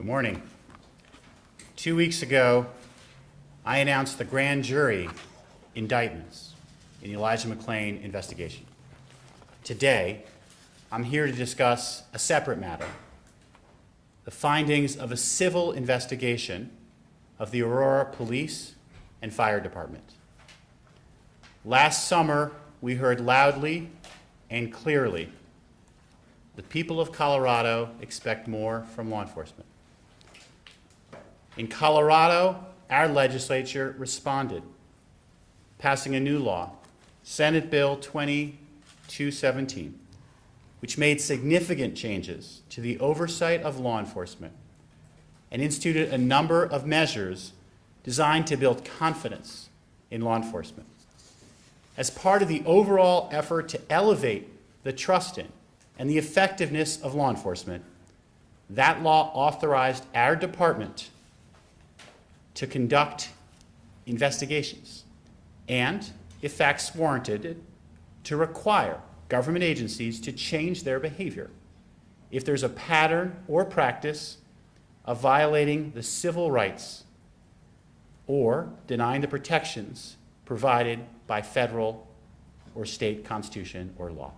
Good morning. 2 weeks ago, I announced the grand jury indictments in the Elijah McClain investigation. Today, I'm here to discuss a separate matter, the findings of a civil investigation of the Aurora Police and Fire Department. Last summer, we heard loudly and clearly the people of Colorado expect more from law enforcement. In Colorado, our legislature responded, passing a new law, Senate Bill 2217, which made significant changes to the oversight of law enforcement and instituted a number of measures designed to build confidence in law enforcement. As part of the overall effort to elevate the trust in and the effectiveness of law enforcement, that law authorized our department to conduct investigations and, if facts warranted it, to require government agencies to change their behavior if there's a pattern or practice of violating the civil rights or denying the protections provided by federal or state constitution or law.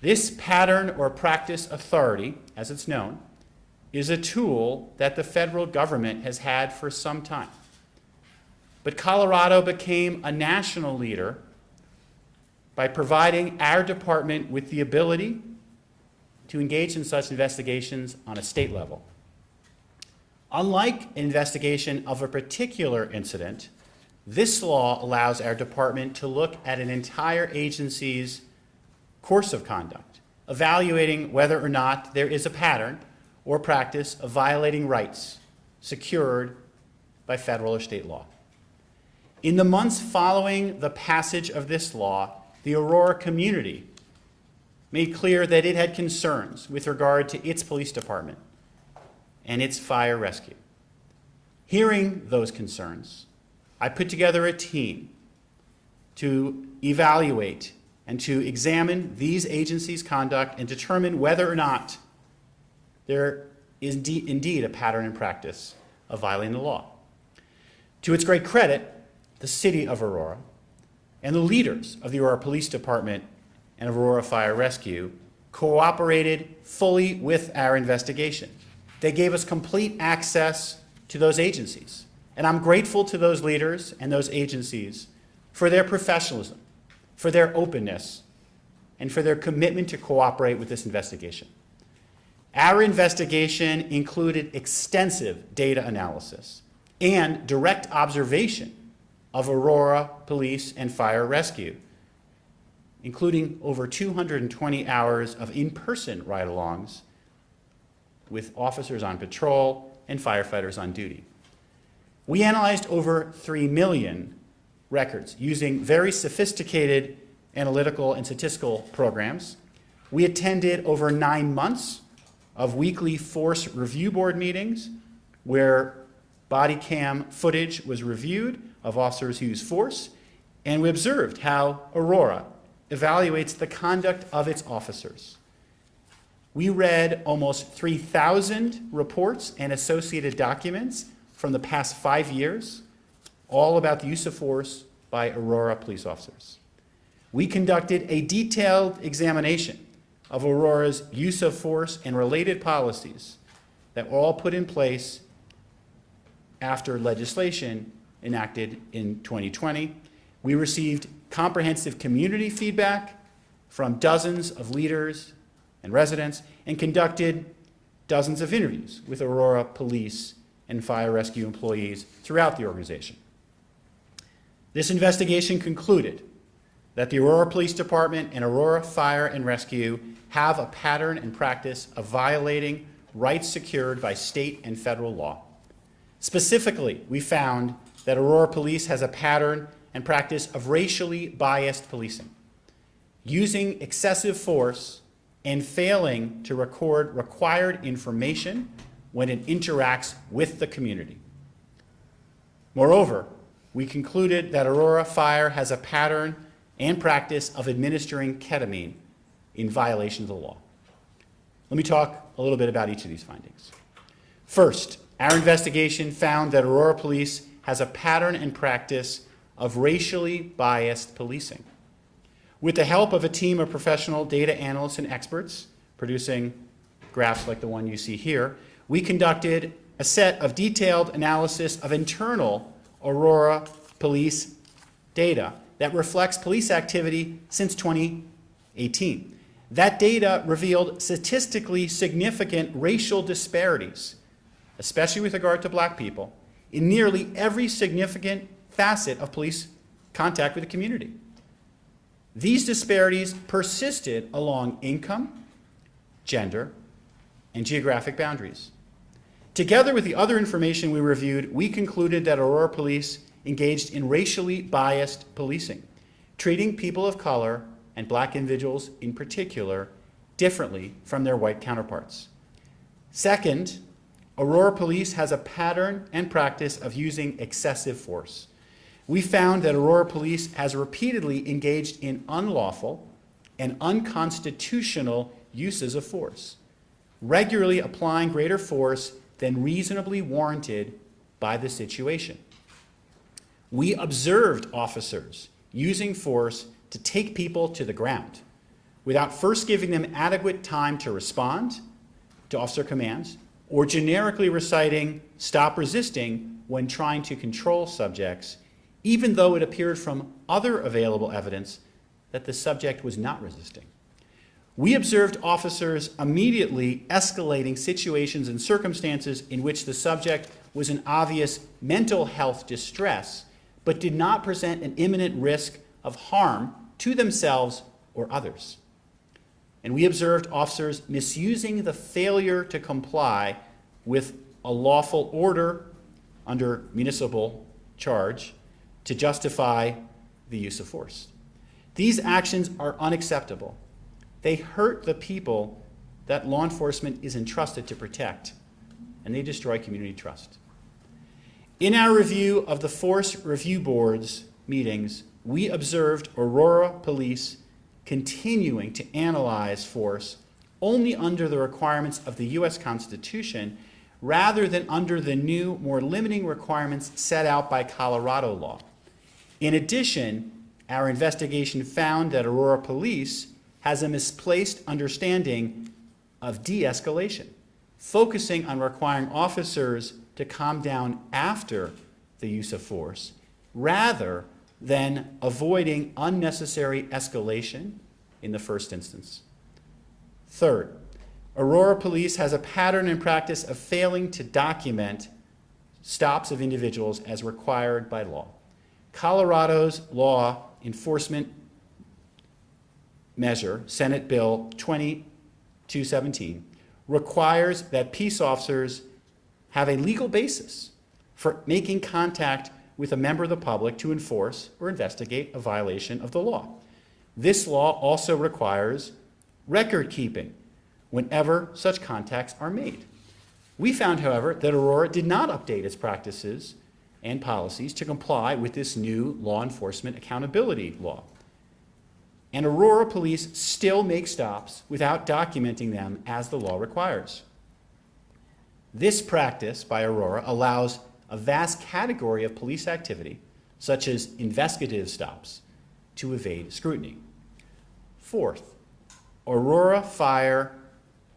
This pattern or practice authority, as it's known, is a tool that the federal government has had for some time. But Colorado became a national leader by providing our department with the ability to engage in such investigations on a state level. Unlike an investigation of a particular incident, this law allows our department to look at an entire agency's course of conduct, evaluating whether or not there is a pattern or practice of violating rights secured by federal or state law. In the months following the passage of this law, the Aurora community made clear that it had concerns with regard to its police department and its fire rescue. Hearing those concerns, I put together a team to evaluate and to examine these agencies' conduct and determine whether or not there is indeed a pattern and practice of violating the law. To its great credit, the city of Aurora and the leaders of the Aurora Police Department and Aurora Fire Rescue cooperated fully with our investigation. They gave us complete access to those agencies. And I'm grateful to those leaders and those agencies for their professionalism, for their openness, and for their commitment to cooperate with this investigation. Our investigation included extensive data analysis and direct observation of Aurora Police and Fire Rescue, including over 220 hours of in-person ride-alongs with officers on patrol and firefighters on duty. We analyzed over 3 million records using very sophisticated analytical and statistical programs. We attended over 9 months of weekly force review board meetings where body cam footage was reviewed of officers who use force, and we observed how Aurora evaluates the conduct of its officers. We read almost 3,000 reports and associated documents from the past 5 years, all about the use of force by Aurora police officers. We conducted a detailed examination of Aurora's use of force and related policies that were all put in place after legislation enacted in 2020. We received comprehensive community feedback from dozens of leaders and residents and conducted dozens of interviews with Aurora police and fire rescue employees throughout the organization. This investigation concluded that the Aurora Police Department and Aurora Fire and Rescue have a pattern and practice of violating rights secured by state and federal law. Specifically, we found that Aurora Police has a pattern and practice of racially biased policing, using excessive force and failing to record required information when it interacts with the community. Moreover, we concluded that Aurora Fire has a pattern and practice of administering ketamine in violation of the law. Let me talk a little bit about each of these findings. First, our investigation found that Aurora Police has a pattern and practice of racially biased policing. With the help of a team of professional data analysts and experts producing graphs like the one you see here, we conducted a set of detailed analysis of internal Aurora Police data that reflects police activity since 2018. That data revealed statistically significant racial disparities, especially with regard to black people, in nearly every significant facet of police contact with the community. These disparities persisted along income, gender, and geographic boundaries. Together with the other information we reviewed, we concluded that Aurora Police engaged in racially biased policing, treating people of color and black individuals in particular differently from their white counterparts. Second, Aurora Police has a pattern and practice of using excessive force. We found that Aurora Police has repeatedly engaged in unlawful and unconstitutional uses of force, regularly applying greater force than reasonably warranted by the situation. We observed officers using force to take people to the ground without first giving them adequate time to respond to officer commands or generically reciting "stop resisting" when trying to control subjects, even though it appeared from other available evidence that the subject was not resisting. We observed officers immediately escalating situations and circumstances in which the subject was in obvious mental health distress, but did not present an imminent risk of harm to themselves or others. And we observed officers misusing the failure to comply with a lawful order under municipal charge to justify the use of force. These actions are unacceptable. They hurt the people that law enforcement is entrusted to protect, and they destroy community trust. In our review of the Force Review Board's meetings, we observed Aurora Police continuing to analyze force only under the requirements of the U.S. Constitution rather than under the new, more limiting requirements set out by Colorado law. In addition, our investigation found that Aurora Police has a misplaced understanding of de-escalation, focusing on requiring officers to calm down after the use of force, rather than avoiding unnecessary escalation in the first instance. Third, Aurora Police has a pattern and practice of failing to document stops of individuals as required by law. Colorado's law enforcement measure, Senate Bill 2217, requires that peace officers have a legal basis for making contact with a member of the public to enforce or investigate a violation of the law. This law also requires record keeping whenever such contacts are made. We found, however, that Aurora did not update its practices and policies to comply with this new law enforcement accountability law. And Aurora Police still make stops without documenting them as the law requires. This practice by Aurora allows a vast category of police activity, such as investigative stops, to evade scrutiny. Fourth, Aurora Fire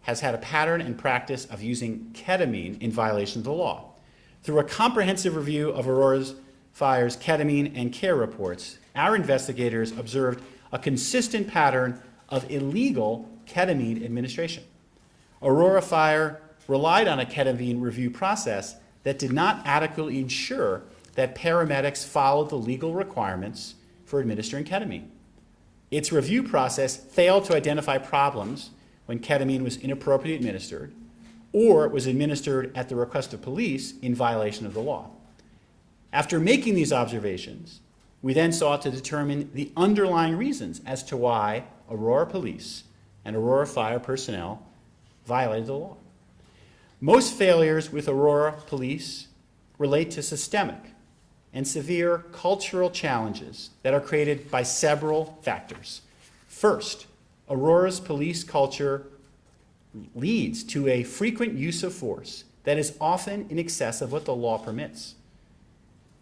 has had a pattern and practice of using ketamine in violation of the law. Through a comprehensive review of Aurora Fire's ketamine and care reports, our investigators observed a consistent pattern of illegal ketamine administration. Aurora Fire relied on a ketamine review process that did not adequately ensure that paramedics followed the legal requirements for administering ketamine. Its review process failed to identify problems when ketamine was inappropriately administered or was administered at the request of police in violation of the law. After making these observations, we then sought to determine the underlying reasons as to why Aurora Police and Aurora Fire personnel violated the law. Most failures with Aurora Police relate to systemic and severe cultural challenges that are created by several factors. First, Aurora's police culture leads to a frequent use of force that is often in excess of what the law permits.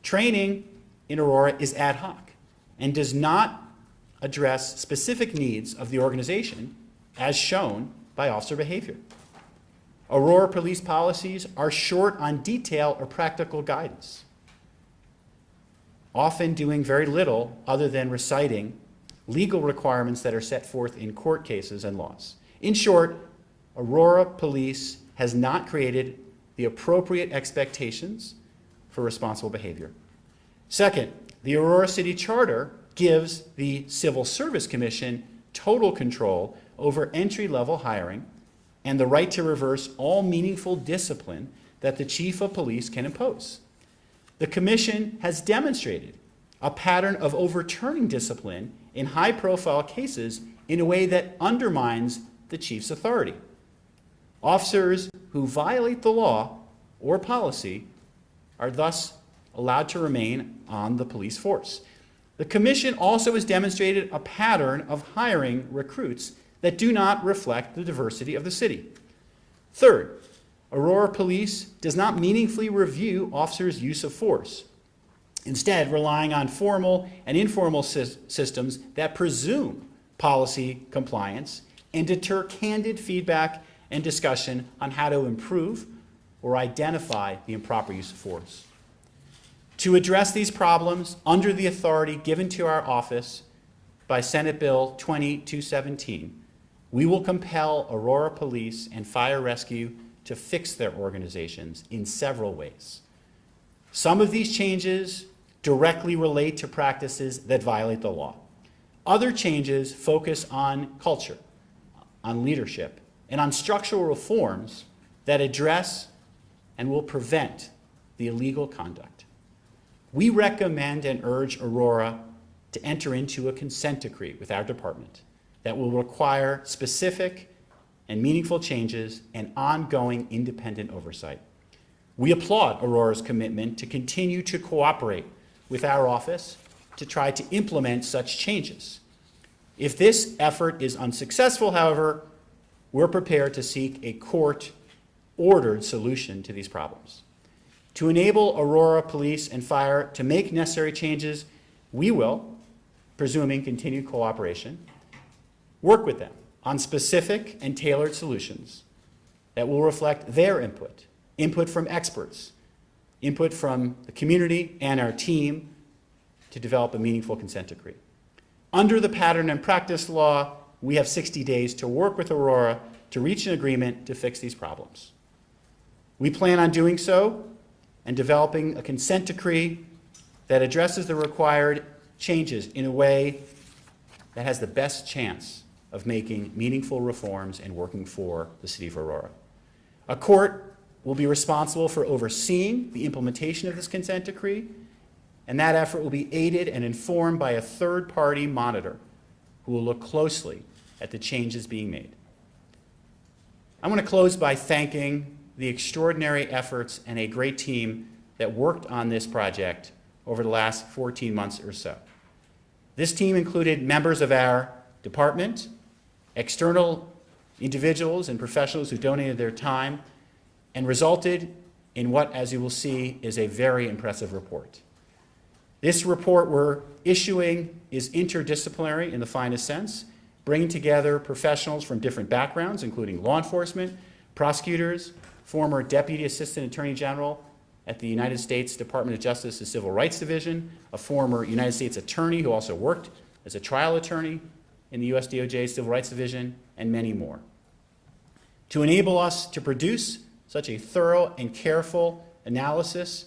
Training in Aurora is ad hoc and does not address specific needs of the organization as shown by officer behavior. Aurora police policies are short on detail or practical guidance, often doing very little other than reciting legal requirements that are set forth in court cases and laws. In short, Aurora Police has not created the appropriate expectations for responsible behavior. Second, the Aurora City Charter gives the Civil Service Commission total control over entry-level hiring and the right to reverse all meaningful discipline that the chief of police can impose. The commission has demonstrated a pattern of overturning discipline in high-profile cases in a way that undermines the chief's authority. Officers who violate the law or policy are thus allowed to remain on the police force. The commission also has demonstrated a pattern of hiring recruits that do not reflect the diversity of the city. Third, Aurora Police does not meaningfully review officers' use of force, instead relying on formal and informal systems that presume policy compliance and deter candid feedback and discussion on how to improve or identify the improper use of force. To address these problems under the authority given to our office by Senate Bill 2217, we will compel Aurora Police and Fire Rescue to fix their organizations in several ways. Some of these changes directly relate to practices that violate the law. Other changes focus on culture, on leadership, and on structural reforms that address and will prevent the illegal conduct. We recommend and urge Aurora to enter into a consent decree with our department that will require specific and meaningful changes and ongoing independent oversight. We applaud Aurora's commitment to continue to cooperate with our office to try to implement such changes. If this effort is unsuccessful, however, we're prepared to seek a court-ordered solution to these problems. To enable Aurora Police and Fire to make necessary changes, we will, presuming continued cooperation, work with them on specific and tailored solutions that will reflect their input from experts, input from the community and our team to develop a meaningful consent decree. Under the pattern and practice law, we have 60 days to work with Aurora to reach an agreement to fix these problems. We plan on doing so and developing a consent decree that addresses the required changes in a way that has the best chance of making meaningful reforms and working for the city of Aurora. A court will be responsible for overseeing the implementation of this consent decree, and that effort will be aided and informed by a third-party monitor who will look closely at the changes being made. I want to close by thanking the extraordinary efforts and a great team that worked on this project over the last 14 months or so. This team included members of our department, external individuals and professionals who donated their time, and resulted in what, as you will see, is a very impressive report. This report we're issuing is interdisciplinary in the finest sense, bringing together professionals from different backgrounds, including law enforcement, prosecutors, former Deputy Assistant Attorney General at the United States Department of Justice's Civil Rights Division, a former United States attorney who also worked as a trial attorney in the US DOJ's Civil Rights Division, and many more. To enable us to produce such a thorough and careful analysis,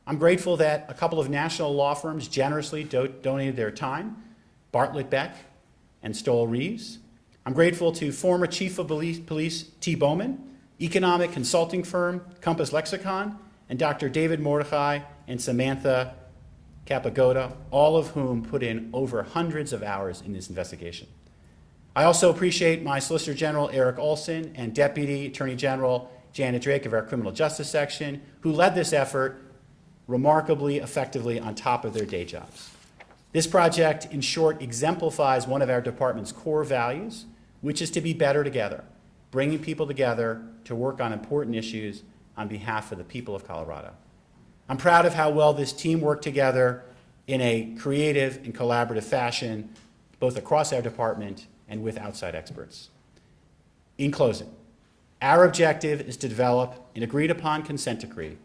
I'm grateful that a couple of national law firms generously donated their time, Bartlett Beck and Stoll Reeves. I'm grateful to former Chief of Police T. Bowman, economic consulting firm Compass Lexicon, and Dr. David Mordechai and Samantha Capagoda, all of whom put in over hundreds of hours in this investigation. I also appreciate my Solicitor General Eric Olson and Deputy Attorney General Janet Drake of our Criminal Justice Section, who led this effort remarkably effectively on top of their day jobs. This project, in short, exemplifies one of our department's core values, which is to be better together, bringing people together to work on important issues on behalf of the people of Colorado. I'm proud of how well this team worked together in a creative and collaborative fashion, both across our department and with outside experts. In closing, our objective is to develop an agreed-upon consent decree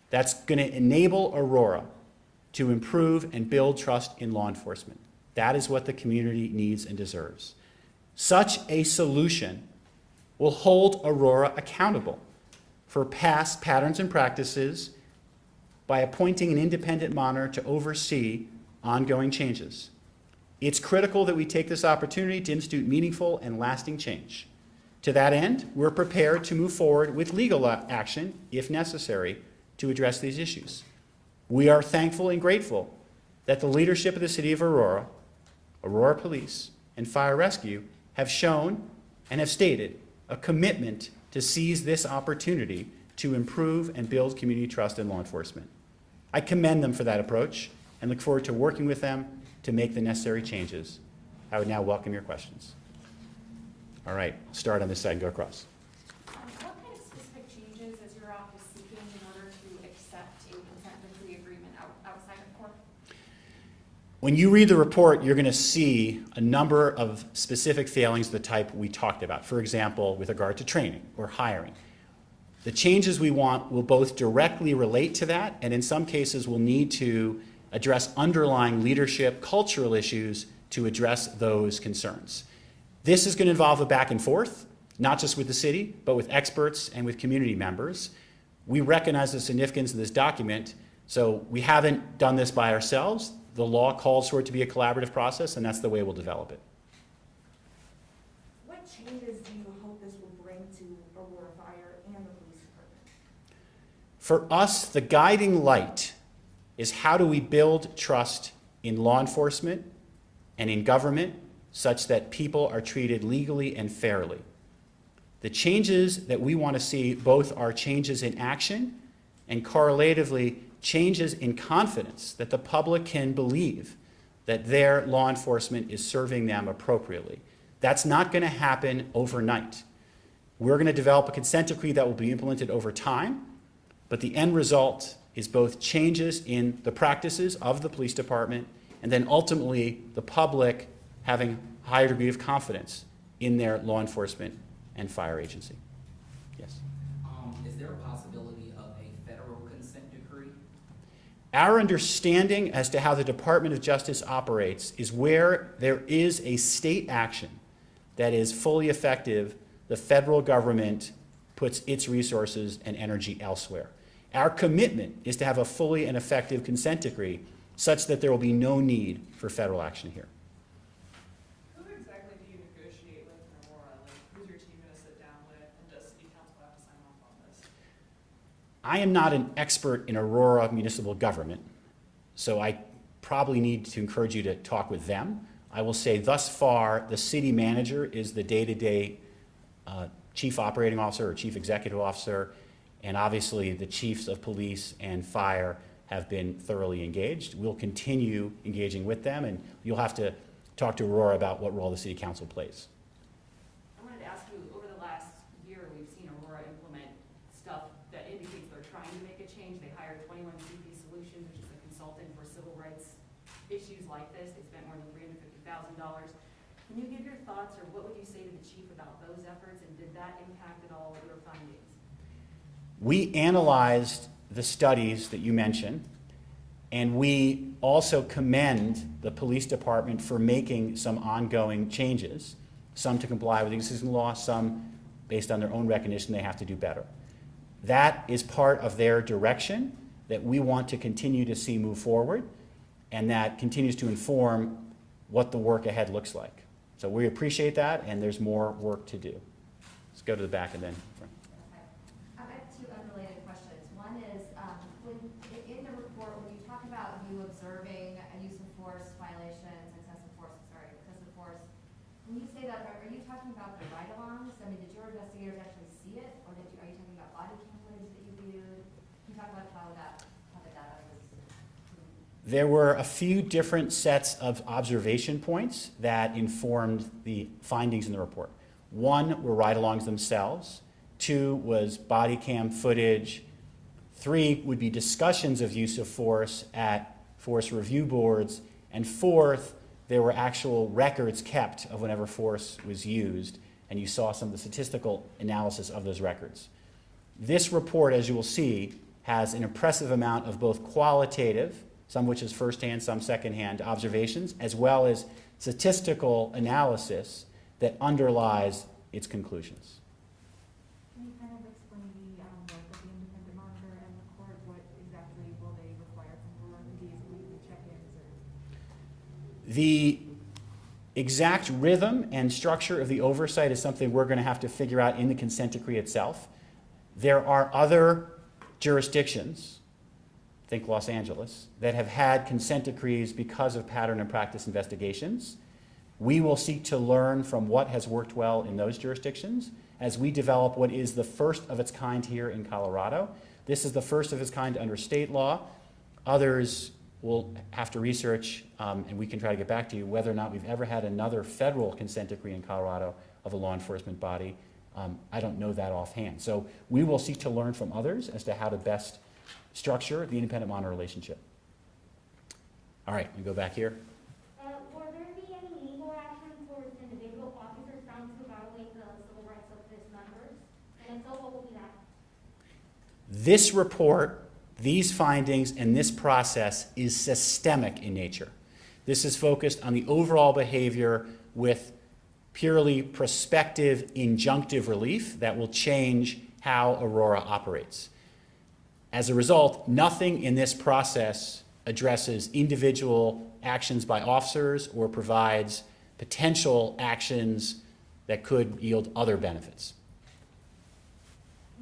that's going to enable Aurora to improve and build trust in law enforcement. That is what the community needs and deserves. Such a solution will hold Aurora accountable for past patterns and practices by appointing an independent monitor to oversee ongoing changes. It's critical that we take this opportunity to institute meaningful and lasting change. To that end, we're prepared to move forward with legal action, if necessary, to address these issues. We are thankful and grateful that the leadership of the City of Aurora, Aurora Police, and Fire Rescue have shown and have stated a commitment to seize this opportunity to improve and build community trust in law enforcement. I commend them for that approach and look forward to working with them to make the necessary changes. I would now welcome your questions. All right, start on this side and go across. What kind of specific changes is your office seeking in order to accept a consent decree agreement outside of court? When you read the report, you're going to see a number of specific failings of the type we talked about. For example, with regard to training or hiring. The changes we want will both directly relate to that, and in some cases will need to address underlying leadership, cultural issues to address those concerns. This is going to involve a back and forth, not just with the city, but with experts and with community members. We recognize the significance of this document, so we haven't done this by ourselves. The law calls for it to be a collaborative process, and that's the way we'll develop it. What changes do you hope this will bring to Aurora Fire and the police department? For us, the guiding light is how do we build trust in law enforcement and in government such that people are treated legally and fairly. The changes that we want to see both are changes in action and correlatively changes in confidence that the public can believe that their law enforcement is serving them appropriately. That's not going to happen overnight. We're going to develop a consent decree that will be implemented over time, but the end result is both changes in the practices of the police department and then ultimately the public having a higher degree of confidence in their law enforcement and fire agency. Yes? Is there a possibility of a federal consent decree? Our understanding as to how the Department of Justice operates is where there is a state action that is fully effective, the federal government puts its resources and energy elsewhere. Our commitment is to have a fully and effective consent decree such that there will be no need for federal action here. Who exactly do you negotiate with in Aurora? Like, who's your team going to sit down with, and does City Council have to sign off on this? I am not an expert in Aurora municipal government, so I probably need to encourage you to talk with them. I will say thus far, the city manager is the day-to-day chief operating officer or chief executive officer, and obviously the chiefs of police and fire have been thoroughly engaged. We'll continue engaging with them, and you'll have to talk to Aurora about what role the city council plays. I wanted to ask you, over the last year, we've seen Aurora implement stuff that indicates they're trying to make a change. They hired 21CP Solutions, which is a consultant for civil rights issues like this. They spent more than $350,000. Can you give your thoughts, or what would you say to the chief about those efforts, and did that impact at all your findings? We analyzed the studies that you mentioned, and we also commend the police department for making some ongoing changes, some to comply with existing law, some based on their own recognition they have to do better. That is part of their direction that we want to continue to see move forward, and that continues to inform what the work ahead looks like. So we appreciate that, and there's more work to do. Let's go to the back and then. I have two unrelated questions. One is, in the report, when you talk about you observing a use of force violations, excessive force, when you say that, are you talking about the ride-alongs? I mean, did your investigators actually see it, or are you talking about body cam footage that you viewed? Can you talk about how the data was? There were a few different sets of observation points that informed the findings in the report. One were ride-alongs themselves. 2 was body cam footage. 3 would be discussions of use of force at force review boards. And 4th, there were actual records kept of whenever force was used, and you saw some of the statistical analysis of those records. This report, as you will see, has an impressive amount of both qualitative, some which is firsthand, some secondhand observations, as well as statistical analysis that underlies its conclusions. Can you kind of explain the work of the independent monitor and the court? What exactly will they require from Aurora MDs? Will you be check-ins or? The exact rhythm and structure of the oversight is something we're going to have to figure out in the consent decree itself. There are other jurisdictions, think Los Angeles, that have had consent decrees because of pattern and practice investigations. We will seek to learn from what has worked well in those jurisdictions as we develop what is the first of its kind here in Colorado. This is the first of its kind under state law. Others will have to research, and we can try to get back to you, whether or not we've ever had another federal consent decree in Colorado of a law enforcement body. I don't know that offhand. So we will seek to learn from others as to how to best structure the independent monitor relationship. All right, we go back here. Will there be any legal action towards individual officers found to violate the civil rights of his members? And if so, what will be that? This report, these findings, and this process is systemic in nature. This is focused on the overall behavior with purely prospective injunctive relief that will change how Aurora operates. As a result, nothing in this process addresses individual actions by officers or provides potential actions that could yield other benefits.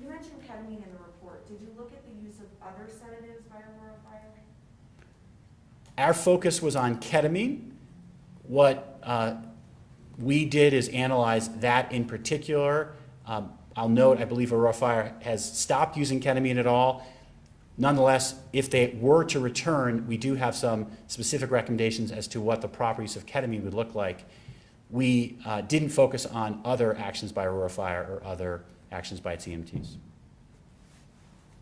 You mentioned ketamine in the report. Did you look at the use of other sedatives by Aurora Fire? Our focus was on ketamine. What we did is analyze that in particular. I'll note, I believe Aurora Fire has stopped using ketamine at all. Nonetheless, if they were to return, we do have some specific recommendations as to what the proper use of ketamine would look like. We didn't focus on other actions by Aurora Fire or other actions by its EMTs.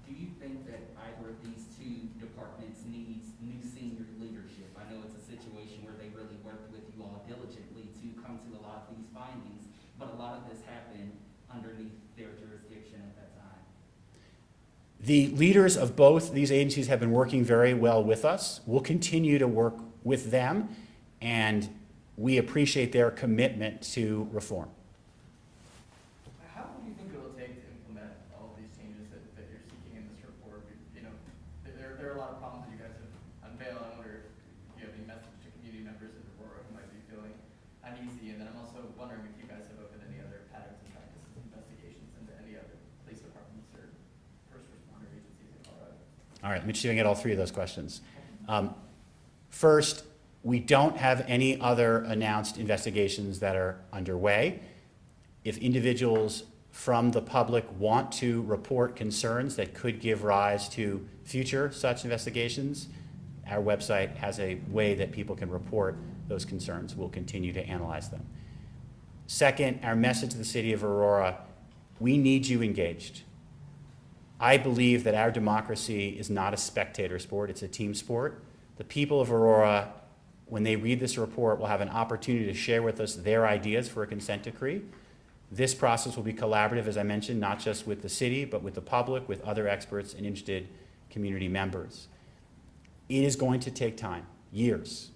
Do you think that either of these two departments needs new senior leadership? I know it's a situation where they really worked with you all diligently to come to a lot of these findings, but a lot of this happened underneath their jurisdiction at that time. The leaders of both these agencies have been working very well with us. We'll continue to work with them, and we appreciate their commitment to reform. How long do you think it will take to implement all of these changes that you're seeking in this report? You know, there are a lot of problems that you guys have unveiled. I wonder if you have any message to community members in Aurora who might be feeling uneasy. And then I'm also wondering if you guys have opened any other patterns and practices investigations into any other police departments or first responder agencies in Colorado. All right, let me see if I can get all three of those questions. First, we don't have any other announced investigations that are underway. If individuals from the public want to report concerns that could give rise to future such investigations, our website has a way that people can report those concerns. We'll continue to analyze them. Second, our message to the city of Aurora, we need you engaged. I believe that our democracy is not a spectator sport, it's a team sport. The people of Aurora, when they read this report, will have an opportunity to share with us their ideas for a consent decree. This process will be collaborative, as I mentioned, not just with the city, but with the public, with other experts and interested community members. It is going to take time, years.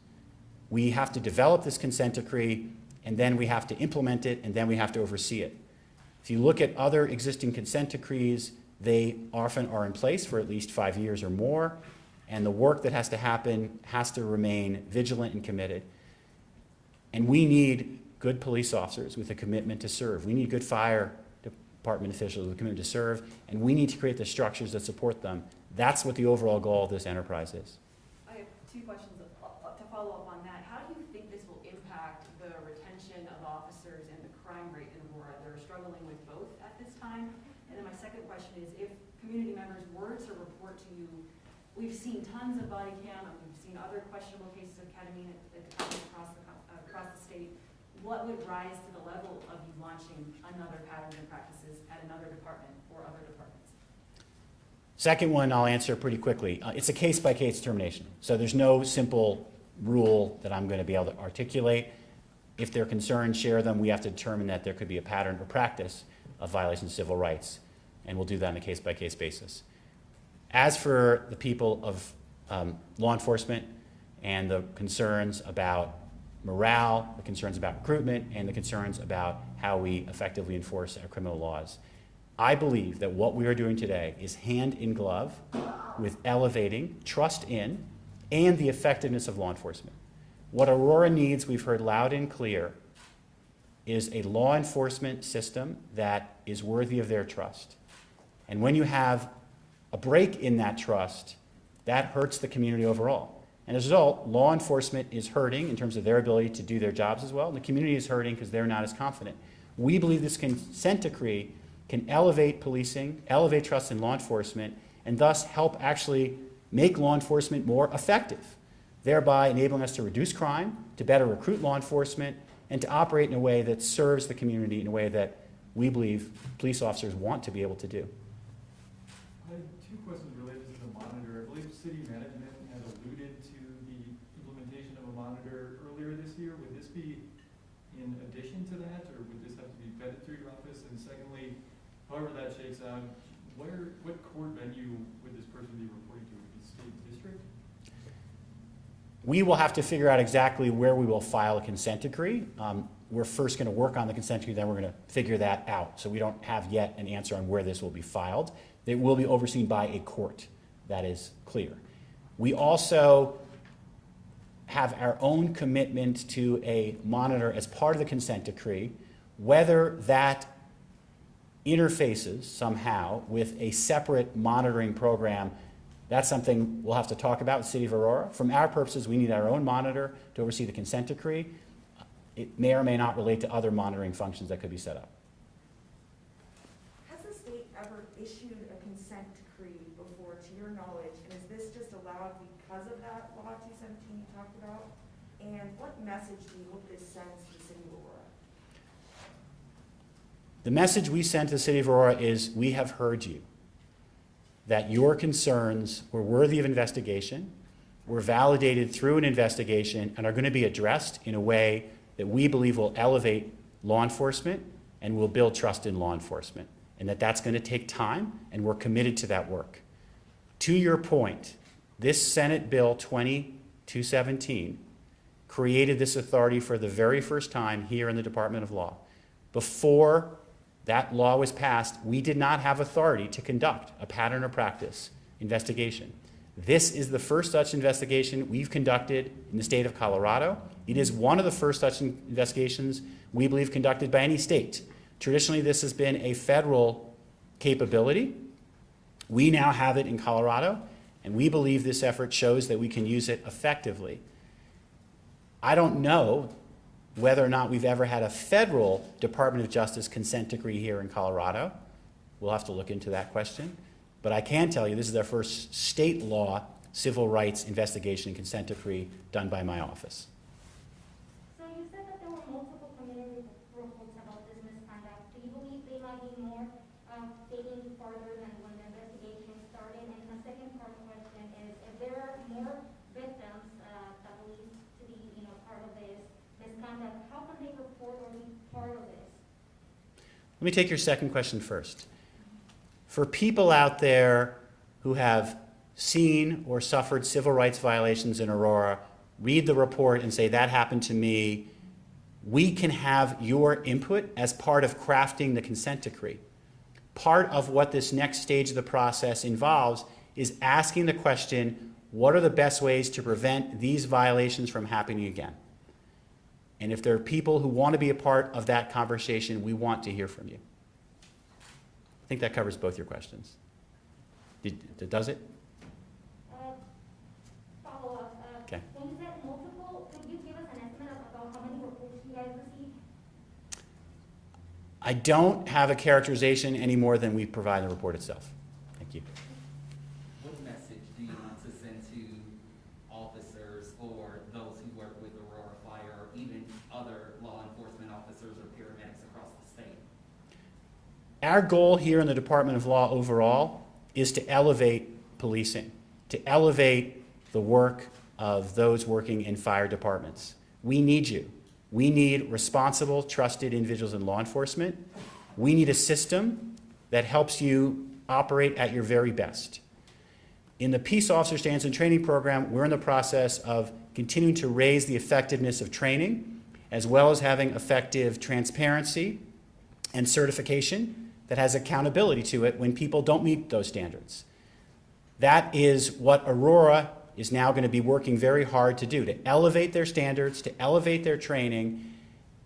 We have to develop this consent decree, and then we have to implement it, and then we have to oversee it. If you look at other existing consent decrees, they often are in place for at least 5 years or more, and the work that has to happen has to remain vigilant and committed. And we need good police officers with a commitment to serve. We need good fire department officials with a commitment to serve, and we need to create the structures that support them. That's what the overall goal of this enterprise is. I have two questions to follow up on that. How do you think this will impact the retention of officers and the crime rate in Aurora? They're struggling with both at this time. And then my second question is, if community members were to report to you, we've seen tons of body cam, and we've seen other questionable cases of ketamine at across the state. what would rise to the level of you launching another pattern of practices at another department or other departments? Second one I'll answer pretty quickly. It's a case-by-case determination. So there's no simple rule that I'm going to be able to articulate. If they're concerned, share them. We have to determine that there could be a pattern or practice of violation of civil rights, and we'll do that on a case-by-case basis. As for the people of law enforcement and the concerns about morale, the concerns about recruitment, and the concerns about how we effectively enforce our criminal laws, I believe that what we are doing today is hand in glove with elevating trust in and the effectiveness of law enforcement. What Aurora needs, we've heard loud and clear, is a law enforcement system that is worthy of their trust. And when you have a break in that trust, that hurts the community overall. And as a result, law enforcement is hurting in terms of their ability to do their jobs as well, and the community is hurting because they're not as confident. We believe this consent decree can elevate policing, elevate trust in law enforcement, and thus help actually make law enforcement more effective, thereby enabling us to reduce crime, to better recruit law enforcement, and to operate in a way that serves the community in a way that we believe police officers want to be able to do. I have two questions related to the monitor. I believe city management had alluded to the implementation of a monitor earlier this year. Would this be in addition to that, or would this have to be vetted through your office? And secondly, however that shakes out, what court venue would this person be reporting to? Would it be state district? We will have to figure out exactly where we will file a consent decree. We're first going to work on the consent decree, then we're going to figure that out. So we don't have yet an answer on where this will be filed. It will be overseen by a court. That is clear. We also have our own commitment to a monitor as part of the consent decree. Whether that interfaces somehow with a separate monitoring program, that's something we'll have to talk about with the City of Aurora. From our purposes, we need our own monitor to oversee the consent decree. It may or may not relate to other monitoring functions that could be set up. Has the state ever issued a consent decree before, to your knowledge, and is this just allowed because of that law 217 you talked about? And what message do you hope this sends to the City of Aurora? The message we send to the City of Aurora is, we have heard you, that your concerns were worthy of investigation, were validated through an investigation, and are going to be addressed in a way that we believe will elevate law enforcement and will build trust in law enforcement, and that's going to take time, and we're committed to that work. To your point, this Senate Bill 2217 created this authority for the very first time here in the Department of Law. Before that law was passed, we did not have authority to conduct a pattern or practice investigation. This is the first such investigation we've conducted in the state of Colorado. It is one of the first such investigations we believe conducted by any state. Traditionally, this has been a federal capability. We now have it in Colorado, and we believe this effort shows that we can use it effectively. I don't know whether or not we've ever had a federal Department of Justice consent decree here in Colorado. We'll have to look into that question. But I can tell you this is our first state law civil rights investigation and consent decree done by my office. So you said that there were multiple community reports about this misconduct. Do you believe they might be more dating further than when the investigation started? And the second part of the question is, if there are more victims that believe to be, part of this misconduct, how can they report or be part of this? Let me take your second question first. For people out there who have seen or suffered civil rights violations in Aurora, read the report and say, that happened to me, we can have your input as part of crafting the consent decree. Part of what this next stage of the process involves is asking the question, what are the best ways to prevent these violations from happening again? And if there are people who want to be a part of that conversation, we want to hear from you. I think that covers both your questions. Does it? Follow up. Okay. When you said multiple, could you give us an estimate about how many reports you guys received? I don't have a characterization any more than we provide in the report itself. Thank you. What message do you want to send to officers or those who work with Aurora Fire or even other law enforcement Our goal here in the Department of Law overall is to elevate policing, to elevate the work of those working in fire departments. We need you. We need responsible, trusted individuals in law enforcement. We need a system that helps you operate at your very best. In the Peace Officer Standards and Training Program, we're in the process of continuing to raise the effectiveness of training, as well as having effective transparency and certification that has accountability to it when people don't meet those standards. That is what Aurora is now going to be working very hard to do, to elevate their standards, to elevate their training,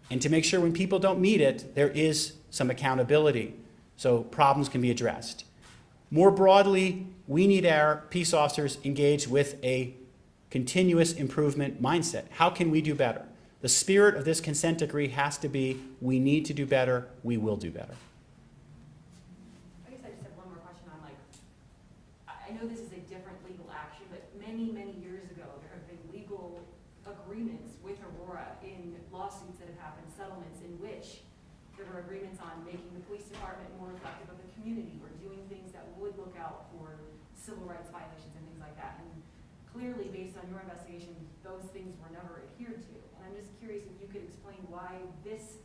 and to make sure when people don't meet it, there is some accountability so problems can be addressed. More broadly, we need our peace officers engaged with a continuous improvement mindset. How can we do better? The spirit of this consent decree has to be, we need to do better, we will do better. I guess I just have one more question on, like, I know this is a different legal action, but many, many years ago, there have been legal agreements with Aurora in lawsuits that have happened, settlements in which there were agreements on making the police department more reflective of the community or doing things that would look out for civil rights violations and things like that. And clearly, based on your investigation, those things were never adhered to. And I'm just curious if you could explain why this,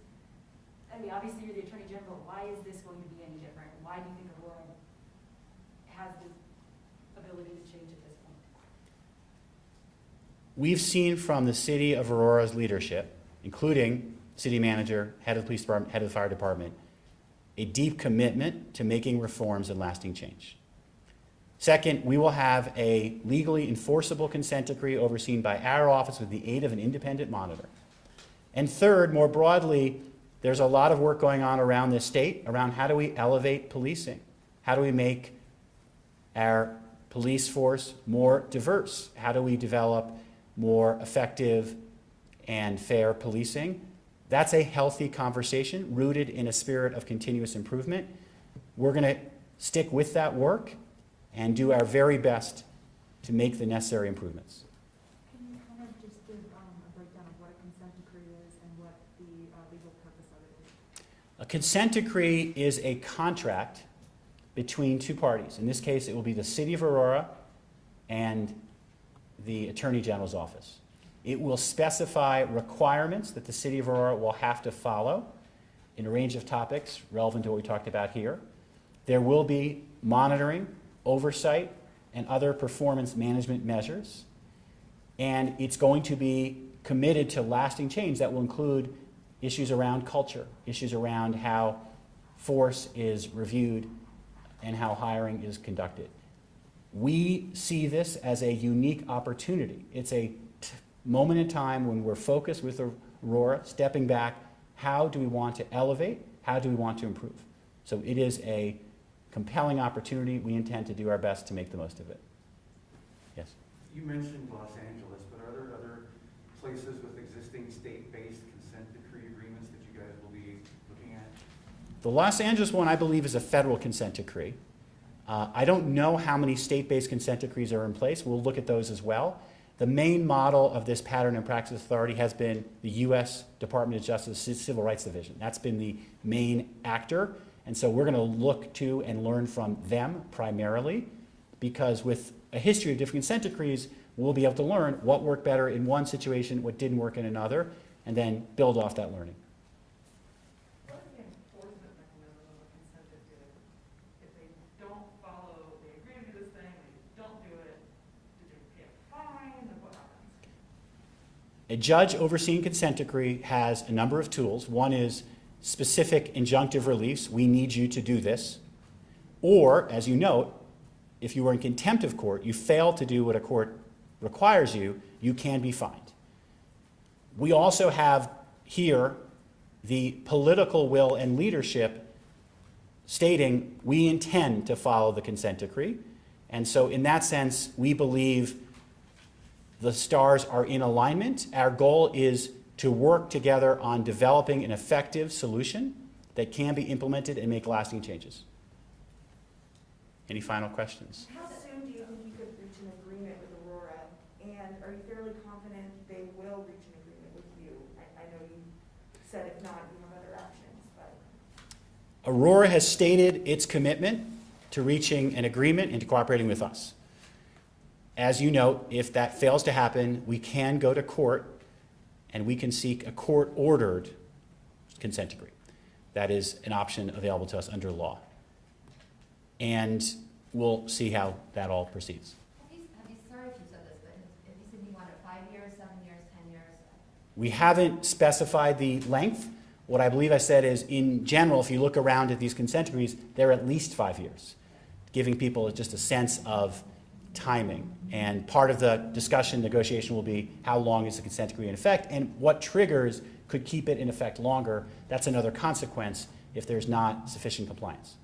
I mean, obviously you're the Attorney General, why is this going to be any different? Why do you think Aurora has the ability to change at this point? We've seen from the city of Aurora's leadership, including city manager, head of the police department, head of the fire department, a deep commitment to making reforms and lasting change. Second, we will have a legally enforceable consent decree overseen by our office with the aid of an independent monitor. And third, more broadly, there's a lot of work going on around this state around how do we elevate policing? How do we make our police force more diverse? How do we develop more effective and fair policing? That's a healthy conversation rooted in a spirit of continuous improvement. We're going to stick with that work and do our very best to make the necessary improvements. Can you kind of just give a breakdown of what a consent decree is and what the legal purpose of it is? A consent decree is a contract between two parties. In this case, it will be the City of Aurora and the Attorney General's office. It will specify requirements that the City of Aurora will have to follow in a range of topics relevant to what we talked about here. There will be monitoring, oversight, and other performance management measures. And it's going to be committed to lasting change that will include issues around culture, issues around how force is reviewed and how hiring is conducted. We see this as a unique opportunity. It's a moment in time when we're focused with Aurora, stepping back, how do we want to elevate, how do we want to improve? So it is a compelling opportunity. We intend to do our best to make the most of it. Yes? You mentioned Los Angeles, but are there other places with existing state-based consent decree agreements that you guys will be looking at? The Los Angeles one, I believe, is a federal consent decree. I don't know how many state-based consent decrees are in place. We'll look at those as well. The main model of this pattern and practice authority has been the U.S. Department of Justice Civil Rights Division. That's been the main actor. And so we're going to look to and learn from them primarily, because with a history of different consent decrees, we'll be able to learn what worked better in one situation, what didn't work in another, and then build off that learning. What is the enforcement mechanism of a consent decree? If they don't follow, they agree to do this thing, they don't do it, do they pay a fine, and what happens? A judge overseeing consent decree has a number of tools. One is specific injunctive reliefs. We need you to do this. Or, as you note, if you were in contempt of court, you fail to do what a court requires you, you can be fined. We also have here the political will and leadership stating we intend to follow the consent decree. And so in that sense, we believe the stars are in alignment. Our goal is to work together on developing an effective solution that can be implemented and make lasting changes. Any final questions? How soon do you think you could reach an agreement with Aurora? And are you fairly confident they will reach an agreement with you? I know you said if not, you have other options, but. Aurora has stated its commitment to reaching an agreement and to cooperating with us. As you note, if that fails to happen, we can go to court and we can seek a court-ordered consent decree. That is an option available to us under law. And we'll see how that all proceeds. Sorry if you said this, but have you said you wanted 5 years, 7 years, 10 years? We haven't specified the length. What I believe I said is, in general, if you look around at these consent decrees, they're at least 5 years, giving people just a sense of timing. And part of the discussion, negotiation will be how long is the consent decree in effect and what triggers could keep it in effect longer. That's another consequence if there's not sufficient compliance.